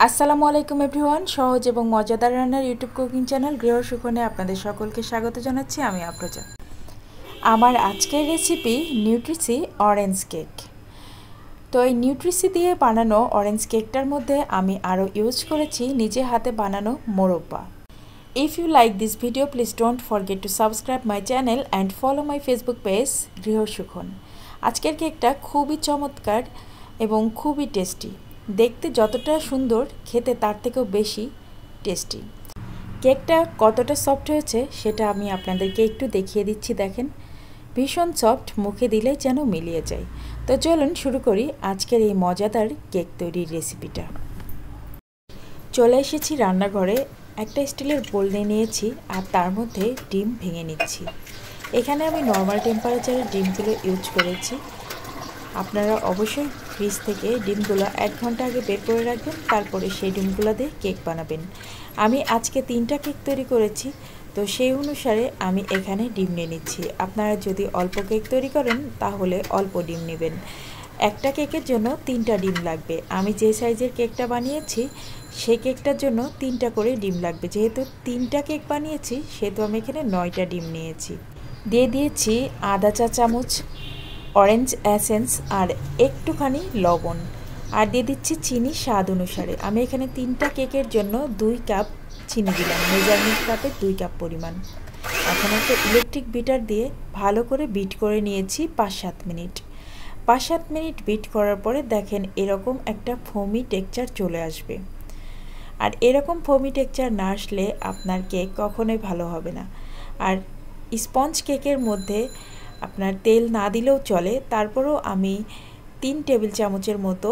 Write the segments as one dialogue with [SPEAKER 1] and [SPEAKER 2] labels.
[SPEAKER 1] আসসালামু আলাইকুম এভরিওয়ান। সহজ এবং মজাদার রান্নার ইউটিউব কুকিং চ্যানেল গৃহ সুখনে আপনাদের সকলকে স্বাগত জানাচ্ছি। আমি আফরোজা। আমার আজকের রেসিপি নিউট্রিসি অরেঞ্জ কেক। তো এই নিউট্রিসি দিয়ে বানানো অরেঞ্জ কেকটার মধ্যে আমি আরও ইউজ করেছি নিজে হাতে বানানো মোরব্বা। If you like this video please don't forget to subscribe my channel and follow my Facebook page Griho Sukhon. আজকের কেকটা খুবই চমৎকার এবং খুবই টেস্টি। দেখতে যতটা সুন্দর, খেতে তার থেকেও বেশি টেস্টি। কেকটা কতটা সফট হয়েছে সেটা আমি আপনাদেরকে একটু দেখিয়ে দিচ্ছি। দেখেন, ভীষণ সফট, মুখে দিলেই যেন মিলিয়ে যায়। তো চলুন শুরু করি আজকের এই মজাদার কেক তৈরির রেসিপিটা। চলে এসেছি রান্নাঘরে। একটা স্টিলের বোল নিয়েছি আর তার মধ্যে ডিম ভেঙে নিচ্ছি। এখানে আমি নর্মাল টেম্পারেচারের ডিমগুলো ইউজ করেছি। আপনারা অবশ্যই ফ্রিজ থেকে ডিমগুলো 1 ঘন্টা আগে বের করে রাখবেন, তারপরে সেই ডিমগুলো দিয়ে কেক বানাবেন। আমি আজকে 3টা কেক তৈরি করেছি, তো সেই অনুসারে আমি এখানে ডিম নিয়ে নিচ্ছি। আপনারা যদি অল্প কেক তৈরি করেন তাহলে অল্প ডিম নেবেন। একটা কেকের জন্য 3টা ডিম লাগবে। আমি যে সাইজের কেকটা বানিয়েছি সেই কেকটার জন্য 3টা করে ডিম লাগবে। যেহেতু 3টা কেক বানিয়েছি সেহেতু আমি এখানে 9টা ডিম নিয়েছি। দিয়ে দিয়েছি আধা চা চামচ অরেঞ্জ এসেন্স আর একটুখানি লবণ, আর দিয়ে দিচ্ছি চিনি স্বাদ অনুসারে। আমি এখানে 3টা কেকের জন্য 2 কাপ চিনি দিলাম, মেজারমেন্ট কাপে 2 কাপ পরিমাণ। এখন একটা ইলেকট্রিক বিটার দিয়ে ভালো করে বিট করে নিয়েছি 5-7 মিনিট। 5-7 মিনিট বিট করার পরে দেখেন এরকম একটা ফোমি টেক্সচার চলে আসবে। আর এরকম ফোমি টেক্সচার না আসলে আপনার কেক কখনোই ভালো হবে না। আর স্পঞ্জ কেকের মধ্যে আপনার তেল না দিলেও চলে, তারপরেও আমি 3 টেবিল চামচের মতো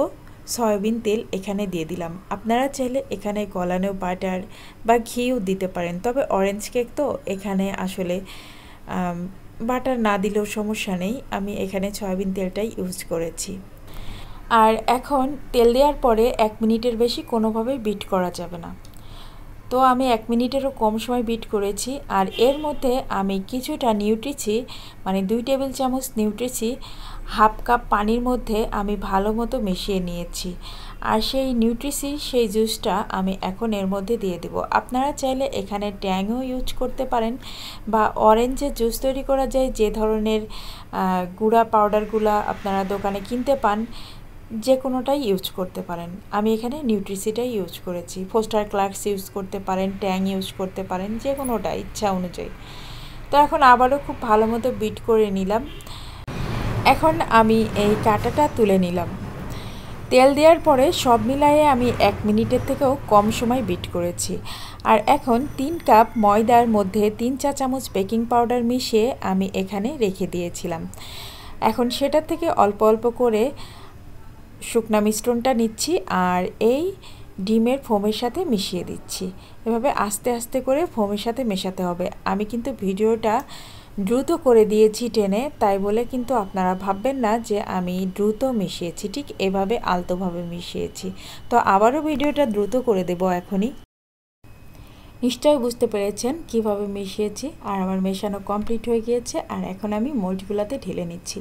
[SPEAKER 1] সয়াবিন তেল এখানে দিয়ে দিলাম। আপনারা চাইলে এখানে গলানো বাটার বা ঘিও দিতে পারেন, তবে অরেঞ্জ কেক তো এখানে আসলে বাটার না দিলেও সমস্যা নেই। আমি এখানে সয়াবিন তেলটাই ইউজ করেছি। আর এখন তেল দেওয়ার পরে 1 মিনিটের বেশি কোনোভাবেই বিট করা যাবে না। তো আমি 1 মিনিটেরও কম সময় বিট করেছি। আর এর মধ্যে আমি কিছুটা নিউট্রিসি, মানে 2 টেবিল চামচ নিউট্রিসি 1/2 কাপ পানির মধ্যে আমি ভালো মতো মিশিয়ে নিয়েছি। আর সেই নিউট্রিসি সেই জুসটা আমি এখন এর মধ্যে দিয়ে দেব। আপনারা চাইলে এখানে ট্যাংও ইউজ করতে পারেন, বা অরেঞ্জের জুস তৈরি করা যায় যে ধরনের গুঁড়া পাউডারগুলো আপনারা দোকানে কিনতে পান, যে কোনোটাই ইউজ করতে পারেন। আমি এখানে নিউট্রিসিটাই ইউজ করেছি। ফোস্টার ক্লার্কস ইউজ করতে পারেন, ট্যাং ইউজ করতে পারেন, যে কোনোটা ইচ্ছা অনুযায়ী। তো এখন আবারও খুব ভালো মতো বিট করে নিলাম। এখন আমি এই কাটাটা তুলে নিলাম। তেল দেওয়ার পরে সব মিলায়ে আমি 1 মিনিটের থেকেও কম সময় বিট করেছি। আর এখন 3 কাপ ময়দার মধ্যে 3 চা চামচ বেকিং পাউডার মিশিয়ে আমি এখানে রেখে দিয়েছিলাম। এখন সেটা থেকে অল্প অল্প করে শুকনা মিশ্রণটা নিচ্ছি আর এই ডিমের ফোমের সাথে মিশিয়ে দিচ্ছি। এভাবে আস্তে আস্তে করে ফোমের সাথে মেশাতে হবে। আমি কিন্তু ভিডিওটা দ্রুত করে দিয়েছি টেনে, তাই বলে কিন্তু আপনারা ভাববেন না যে আমি দ্রুত মিশিয়েছি। ঠিক এভাবে আলতোভাবে মিশিয়েছি। তো আবারও ভিডিওটা দ্রুত করে দেব এখনই। নিশ্চয়ই বুঝতে পেরেছেন কিভাবে মিশিয়েছি। আর আমার মেশানো কমপ্লিট হয়ে গিয়েছে। আর এখন আমি মোল্ডগুলোতে ঢেলে নিচ্ছি।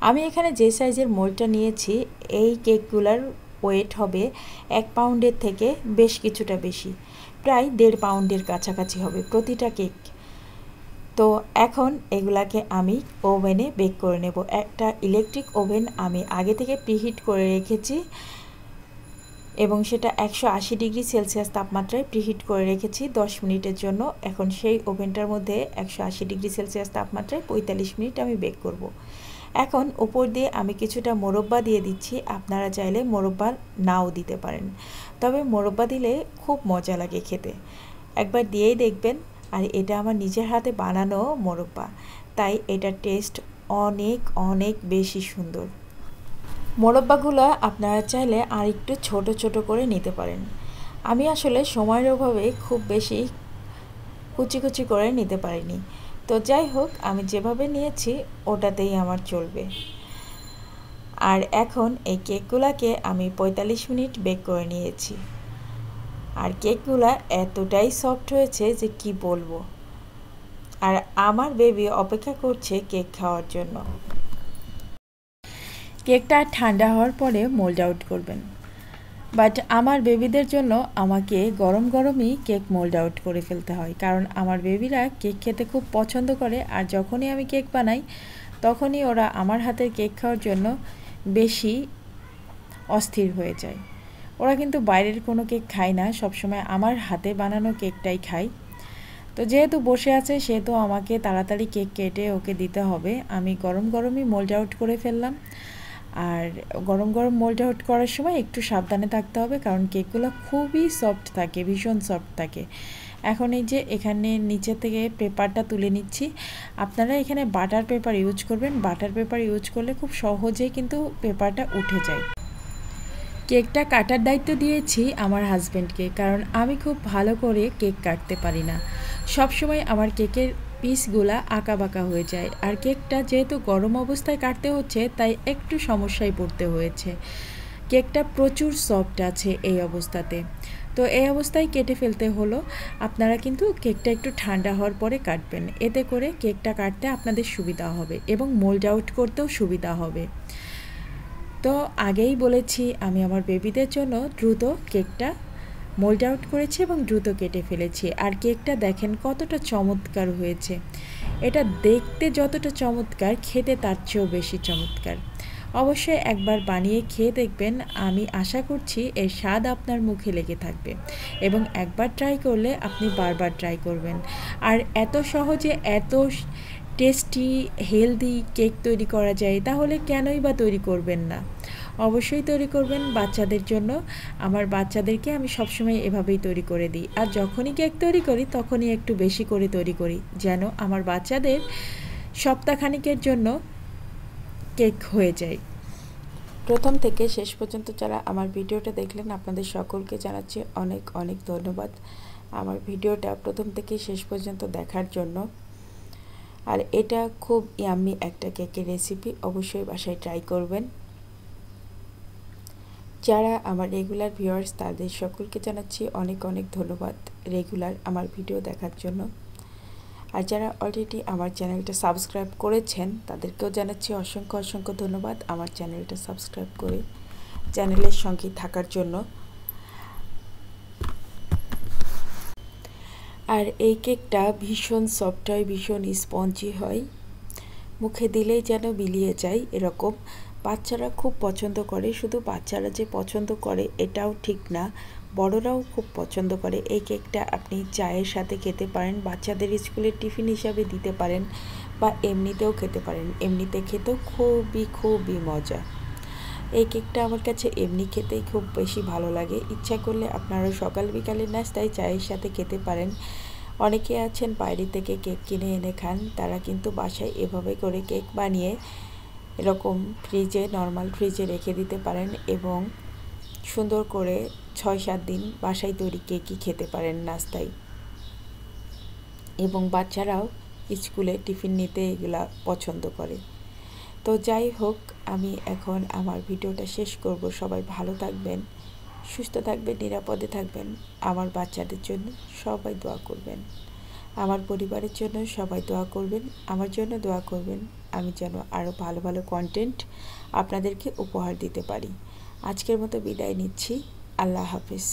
[SPEAKER 1] আমি এখানে যে সাইজের মোল্ডটা নিয়েছি, এই কেকগুলোর ওয়েট হবে 1 পাউন্ডের থেকে বেশ কিছুটা বেশি, প্রায় 1.5 পাউন্ডের কাছাকাছি হবে প্রতিটা কেক। তো এখন এগুলাকে আমি ওভেনে বেক করে নেব। একটা ইলেকট্রিক ওভেন আমি আগে থেকে প্রিহিট করে রেখেছি এবং সেটা 180 ডিগ্রি সেলসিয়াস তাপমাত্রায় প্রিহিট করে রেখেছি 10 মিনিটের জন্য। এখন সেই ওভেনটার মধ্যে 180 ডিগ্রি সেলসিয়াস তাপমাত্রায় 45 মিনিট আমি বেক করব। এখন উপর দিয়ে আমি কিছুটা মোরব্বা দিয়ে দিচ্ছি। আপনারা চাইলে মোরব্বা নাও দিতে পারেন, তবে মোরব্বা দিলে খুব মজা লাগে খেতে। একবার দিয়েই দেখবেন। আর এটা আমার নিজের হাতে বানানো মোরব্বা, তাই এটার টেস্ট অনেক অনেক বেশি সুন্দর। মোরব্বাগুলো আপনারা চাইলে আর একটু ছোট ছোট করে নিতে পারেন। আমি আসলে সময়ের অভাবে খুব বেশি কুচি কুচি করে নিতে পারিনি। তো যাই হোক, আমি যেভাবে নিয়েছি ওটাতেই আমার চলবে। আর এখন এই কেকগুলোকে আমি 45 মিনিট বেক করে নিয়েছি। আর কেকগুলো এতটাই সফট হয়েছে যে কি বলবো। আর আমার বেবি অপেক্ষা করছে কেক খাওয়ার জন্য। কেকটা ঠান্ডা হওয়ার পরে মোল্ড আউট করবেন। বাট আমার বেবিদের জন্য আমাকে গরম গরমই কেক মোল্ড আউট করে ফেলতে হয়, কারণ আমার বেবিরা কেক খেতে খুব পছন্দ করে। আর যখনই আমি কেক বানাই তখনই ওরা আমার হাতের কেক খাওয়ার জন্য বেশি অস্থির হয়ে যায়। ওরা কিন্তু বাইরের কোনো কেক খায় না, সবসময় আমার হাতে বানানো কেকটাই খায়। তো যেহেতু বসে আছে সেহেতু আমাকে তাড়াতাড়ি কেক কেটে ওকে দিতে হবে। আমি গরম গরমই মোল্ড আউট করে ফেললাম। আর গরম গরম মোল্ড আউট করার সময় একটু সাবধানে থাকতে হবে, কারণ কেকগুলো খুবই সফট থাকে, ভীষণ সফট থাকে। এখন এই যে এখানে নিচে থেকে পেপারটা তুলে নিচ্ছি। আপনারা এখানে বাটার পেপার ইউজ করবেন। বাটার পেপার ইউজ করলে খুব সহজেই কিন্তু পেপারটা উঠে যায়। কেকটা কাটার দায়িত্ব দিয়েছি আমার হাজব্যান্ডকে, কারণ আমি খুব ভালো করে কেক কাটতে পারি না। সবসময় আমার কেকের পিসগুলা আঁকাবাঁকা হয়ে যায়। আর কেকটা যেহেতু গরম অবস্থায় কাটতে হচ্ছে তাই একটু সমস্যায় পড়তে হয়েছে। কেকটা প্রচুর সফট আছে এই অবস্থাতে, তো এই অবস্থায় কেটে ফেলতে হলো। আপনারা কিন্তু কেকটা একটু ঠান্ডা হওয়ার পরে কাটবেন, এতে করে কেকটা কাটতে আপনাদের সুবিধা হবে এবং মোল্ড আউট করতেও সুবিধা হবে। তো আগেই বলেছি আমি আমার বেবিদের জন্য দ্রুত কেকটা মোল্ড আউট করেছি এবং দ্রুত কেটে ফেলেছি। আর কেকটা দেখেন কতটা চমৎকার হয়েছে। এটা দেখতে যতটা চমৎকার, খেতে তার চেয়েও বেশি চমৎকার। অবশ্যই একবার বানিয়ে খেয়ে দেখবেন। আমি আশা করছি এর স্বাদ আপনার মুখে লেগে থাকবে এবং একবার ট্রাই করলে আপনি বারবার ট্রাই করবেন। আর এত সহজে এত টেস্টি হেলদি কেক তৈরি করা যায়, তাহলে কেনই বা তৈরি করবেন না? অবশ্যই তৈরি করবেন বাচ্চাদের জন্য। আমার বাচ্চাদেরকে আমি সবসময় এভাবেই তৈরি করে দিই। আর যখনই কেক তৈরি করি তখনই একটু বেশি করে তৈরি করি, যেন আমার বাচ্চাদের সপ্তাহখানিকের জন্য কেক হয়ে যায়। প্রথম থেকে শেষ পর্যন্ত যারা আমার ভিডিওটা দেখলেন আপনাদের সকলকে জানাচ্ছি অনেক অনেক ধন্যবাদ আমার ভিডিওটা প্রথম থেকে শেষ পর্যন্ত দেখার জন্য। আর এটা খুব ইয়াম্মি একটা কেকের রেসিপি, অবশ্যই বাসায় ট্রাই করবেন। যারা আমার রেগুলার ভিউয়ার্স তাদের সকলকে জানাচ্ছি অনেক অনেক ধন্যবাদ রেগুলার আমার ভিডিও দেখার জন্য। আর যারা অলরেডি আমার চ্যানেলটা সাবস্ক্রাইব করেছেন তাদেরকেও জানাচ্ছি অসংখ্য অসংখ্য ধন্যবাদ আমার চ্যানেলটা সাবস্ক্রাইব করে চ্যানেলের সঙ্গে থাকার জন্য। আর এই কেকটা ভীষণ সফট হয়, ভীষণ স্পঞ্জি হয়, মুখে দিলেই যেন মিলিয়ে যায় এরকম। বাচ্চারা খুব পছন্দ করে। শুধু বাচ্চারা যে পছন্দ করে এটাও ঠিক না, বড়রাও খুব পছন্দ করে। এই কেকটা আপনি চায়ের সাথে খেতে পারেন, বাচ্চাদের স্কুলের টিফিন হিসাবে দিতে পারেন বা এমনিতেও খেতে পারেন। এমনিতে খেতেও খুবই খুবই মজা। এই কেকটা আমার কাছে এমনি খেতেই খুব বেশি ভালো লাগে। ইচ্ছা করলে আপনারা সকাল বিকালের নাস্তায় চায়ের সাথে খেতে পারেন। অনেকে আছেন বাইরে থেকে কেক কিনে এনে খান, তারা কিন্তু বাসায় এভাবে করে কেক বানিয়ে এরকম ফ্রিজে, নর্মাল ফ্রিজে রেখে দিতে পারেন এবং সুন্দর করে ৬-৭ দিন বাসায় তৈরি কেকই খেতে পারেন নাস্তায়। এবং বাচ্চারাও স্কুলে টিফিন নিতে এগুলা পছন্দ করে। তো যাই হোক, আমি এখন আমার ভিডিওটা শেষ করব। সবাই ভালো থাকবেন, সুস্থ থাকবেন, নিরাপদে থাকবেন। আমার বাচ্চাদের জন্য সবাই দোয়া করবেন, আমার পরিবারের জন্য সবাই দোয়া করবেন, আমার জন্য দোয়া করবেন, আমি যেন আরও ভালো ভালো কন্টেন্ট আপনাদেরকে উপহার দিতে পারি। আজকের মতো বিদায় নিচ্ছি। আল্লাহ হাফেজ।